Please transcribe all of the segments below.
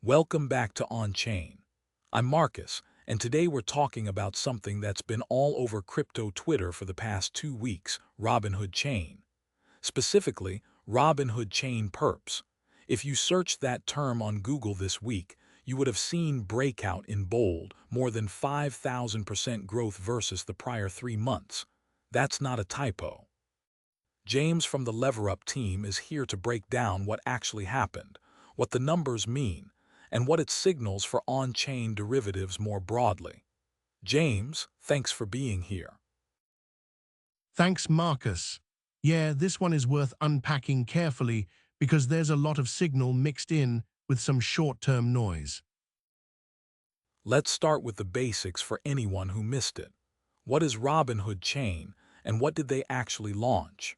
Welcome back to On-Chain. I'm Marcus, and today we're talking about something that's been all over crypto Twitter for the past 2 weeks, Robinhood Chain. Specifically, Robinhood Chain Perps. If you searched that term on Google this week, you would have seen breakout in bold, more than 5,000% growth versus the prior 3 months. That's not a typo. James from the LeverUp team is here to break down what actually happened, what the numbers mean, and what it signals for on-chain derivatives more broadly. James, thanks for being here. Thanks, Marcus. Yeah, this one is worth unpacking carefully because there's a lot of signal mixed in with some short-term noise. Let's start with the basics for anyone who missed it. What is Robinhood Chain, and what did they actually launch?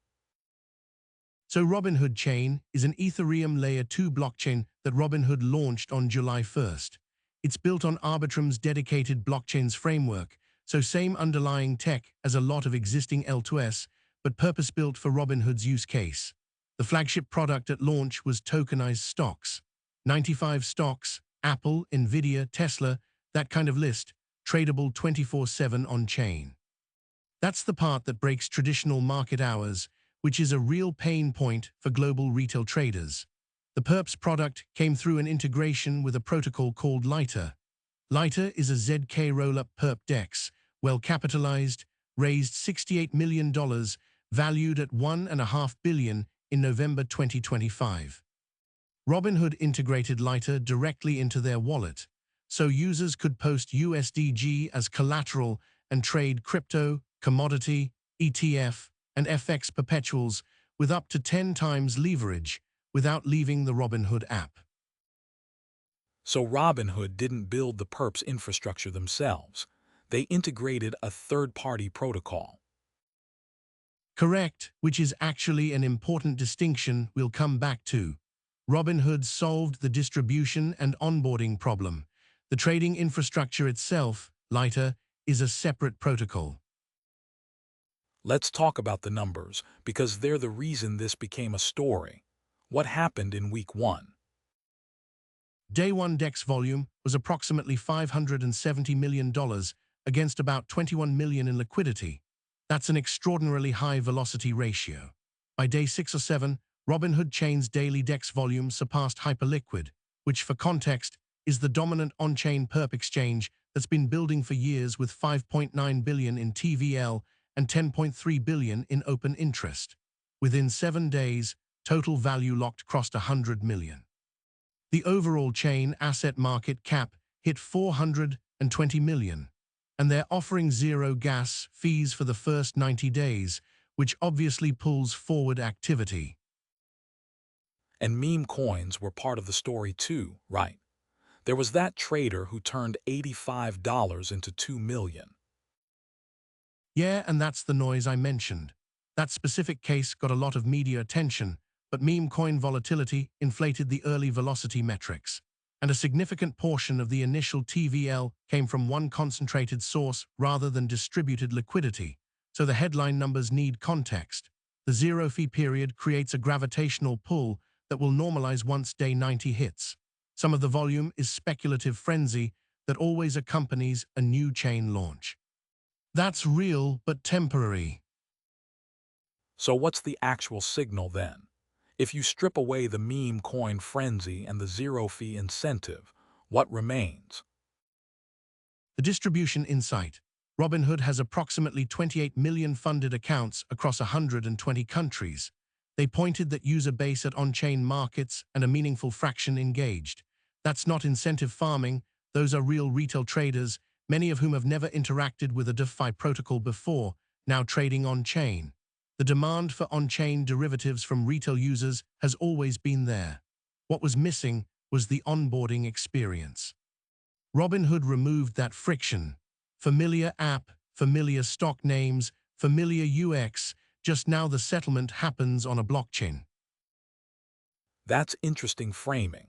So Robinhood Chain is an Ethereum Layer 2 blockchain that Robinhood launched on July 1st. It's built on Arbitrum's dedicated blockchains framework, so same underlying tech as a lot of existing L2S, but purpose-built for Robinhood's use case. The flagship product at launch was tokenized stocks. 95 stocks, Apple, Nvidia, Tesla, that kind of list, tradable 24/7 on-chain. That's the part that breaks traditional market hours, which is a real pain point for global retail traders. The Perps product came through an integration with a protocol called Lighter. Lighter is a zk-rollup perp DEX, well capitalized, raised $68 million, valued at $1.5 billion in November 2025. Robinhood integrated Lighter directly into their wallet, so users could post USDG as collateral and trade crypto, commodity, ETF, and FX perpetuals with up to 10 times leverage without leaving the Robinhood app. So Robinhood didn't build the Perps infrastructure themselves. They integrated a third-party protocol. Correct, which is actually an important distinction we'll come back to. Robinhood solved the distribution and onboarding problem. The trading infrastructure itself, Lighter, is a separate protocol. Let's talk about the numbers, because they're the reason this became a story. What happened in week 1? Day 1 DEX volume was approximately $570 million against about $21 million in liquidity. That's an extraordinarily high velocity ratio. By day 6 or 7, Robinhood Chain's daily DEX volume surpassed Hyperliquid, which for context is the dominant on-chain perp exchange that's been building for years with $5.9 billion in TVL and $10.3 billion in open interest. Within 7 days, total value locked crossed $100 million. The overall chain asset market cap hit $420 million, and they're offering zero gas fees for the first 90 days, which obviously pulls forward activity. And meme coins were part of the story too, right? There was that trader who turned $85 into $2 million. Yeah, and that's the noise I mentioned. That specific case got a lot of media attention, but meme coin volatility inflated the early velocity metrics, and a significant portion of the initial TVL came from one concentrated source rather than distributed liquidity, so the headline numbers need context. The zero-fee period creates a gravitational pull that will normalize once day 90 hits. Some of the volume is speculative frenzy that always accompanies a new chain launch. That's real but temporary. So what's the actual signal then? If you strip away the meme coin frenzy and the zero-fee incentive, what remains? The distribution insight. Robinhood has approximately 28 million funded accounts across 120 countries. They pointed that user base at on-chain markets and a meaningful fraction engaged. That's not incentive farming, those are real retail traders, many of whom have never interacted with a DeFi protocol before, now trading on-chain. The demand for on-chain derivatives from retail users has always been there. What was missing was the onboarding experience. Robinhood removed that friction. Familiar app, familiar stock names, familiar UX, just now the settlement happens on a blockchain. That's interesting framing.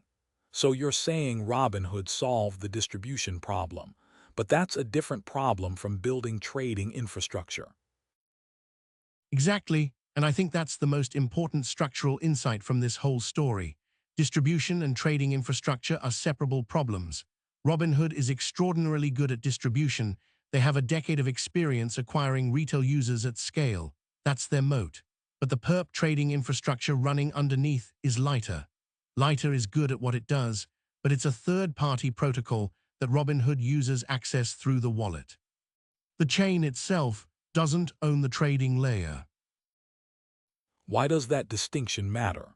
So you're saying Robinhood solved the distribution problem, but that's a different problem from building trading infrastructure. Exactly, and I think that's the most important structural insight from this whole story. Distribution and trading infrastructure are separable problems. Robinhood is extraordinarily good at distribution. They have a decade of experience acquiring retail users at scale. That's their moat. But the perp trading infrastructure running underneath is Lighter. Lighter is good at what it does, but it's a third-party protocol that Robinhood users access through the wallet. The chain itself doesn't own the trading layer. Why does that distinction matter?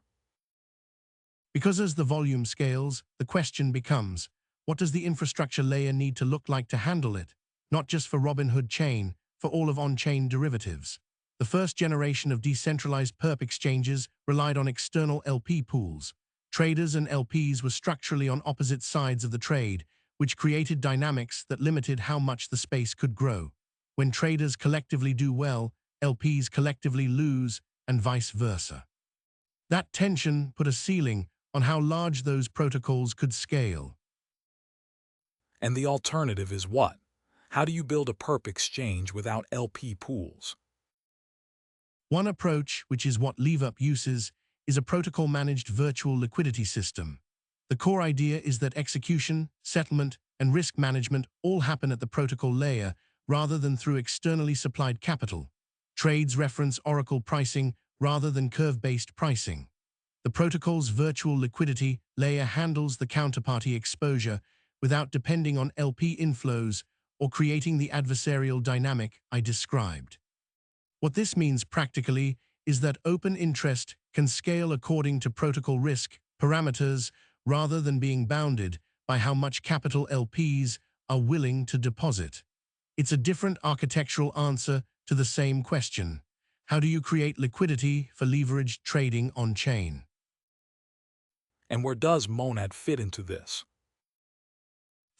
Because as the volume scales, the question becomes, what does the infrastructure layer need to look like to handle it? Not just for Robinhood Chain, for all of on-chain derivatives. The first generation of decentralized perp exchanges relied on external LP pools. Traders and LPs were structurally on opposite sides of the trade, which created dynamics that limited how much the space could grow. When traders collectively do well, LPs collectively lose, and vice versa. That tension put a ceiling on how large those protocols could scale. And the alternative is what? How do you build a perp exchange without LP pools? One approach, which is what LeverUp uses, is a protocol-managed virtual liquidity system. The core idea is that execution, settlement, and risk management all happen at the protocol layer rather than through externally supplied capital. Trades reference Oracle pricing rather than curve-based pricing. The protocol's virtual liquidity layer handles the counterparty exposure without depending on LP inflows or creating the adversarial dynamic I described. What this means practically is that open interest can scale according to protocol risk parameters rather than being bounded by how much capital LPs are willing to deposit. It's a different architectural answer to the same question. How do you create liquidity for leveraged trading on-chain? And where does Monad fit into this?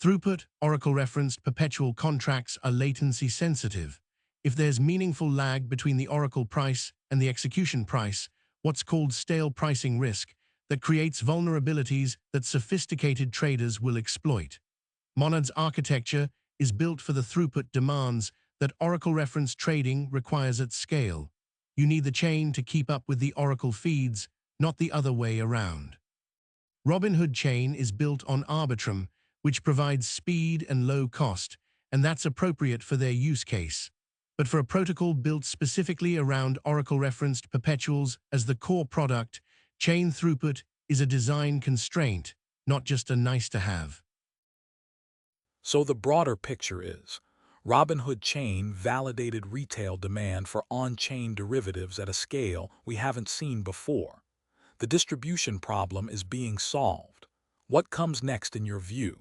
Throughput, Oracle-referenced perpetual contracts are latency sensitive. If there's meaningful lag between the Oracle price and the execution price, what's called stale pricing risk, that creates vulnerabilities that sophisticated traders will exploit. Monad's architecture is built for the throughput demands that Oracle-referenced trading requires at scale. You need the chain to keep up with the Oracle feeds, not the other way around. Robinhood Chain is built on Arbitrum, which provides speed and low cost, and that's appropriate for their use case. But for a protocol built specifically around Oracle-referenced perpetuals as the core product, chain throughput is a design constraint, not just a nice-to-have. So the broader picture is, Robinhood Chain validated retail demand for on-chain derivatives at a scale we haven't seen before. The distribution problem is being solved. What comes next in your view?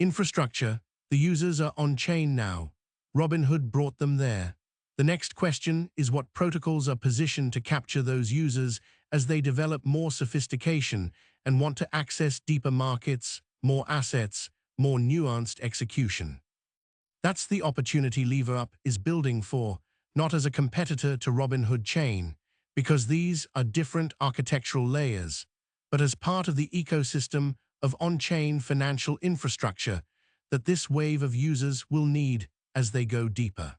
Infrastructure, the users are on-chain now. Robinhood brought them there. The next question is what protocols are positioned to capture those users as they develop more sophistication and want to access deeper markets, more assets, more nuanced execution. That's the opportunity LeverUp is building for, not as a competitor to Robinhood Chain, because these are different architectural layers, but as part of the ecosystem of on-chain financial infrastructure that this wave of users will need as they go deeper.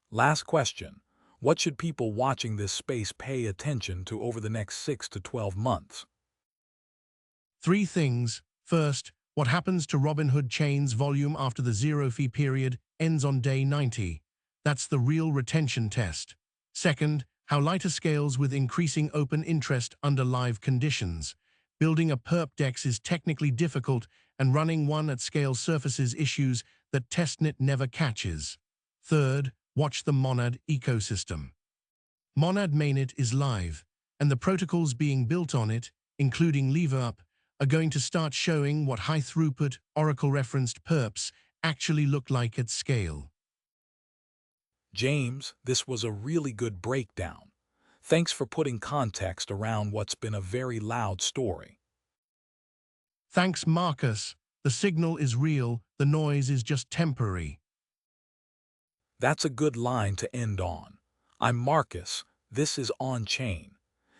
Last question. What should people watching this space pay attention to over the next 6 to 12 months? 3 things. First, what happens to Robinhood Chain's volume after the zero-fee period ends on day 90. That's the real retention test. Second, how Lighter scales with increasing open interest under live conditions. Building a perp DEX is technically difficult, and running one at scale surfaces issues that testnet never catches. Third, watch the Monad ecosystem. Monad mainnet is live, and the protocols being built on it, including LeverUp, are going to start showing what high-throughput, Oracle-referenced perps actually look like at scale. James, this was a really good breakdown. Thanks for putting context around what's been a very loud story. Thanks, Marcus. The signal is real, the noise is just temporary. That's a good line to end on. I'm Marcus. This is On-Chain.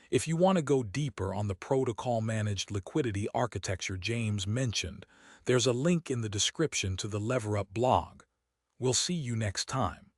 If you want to go deeper on the protocol-managed liquidity architecture James mentioned, there's a link in the description to the LeverUp blog. We'll see you next time.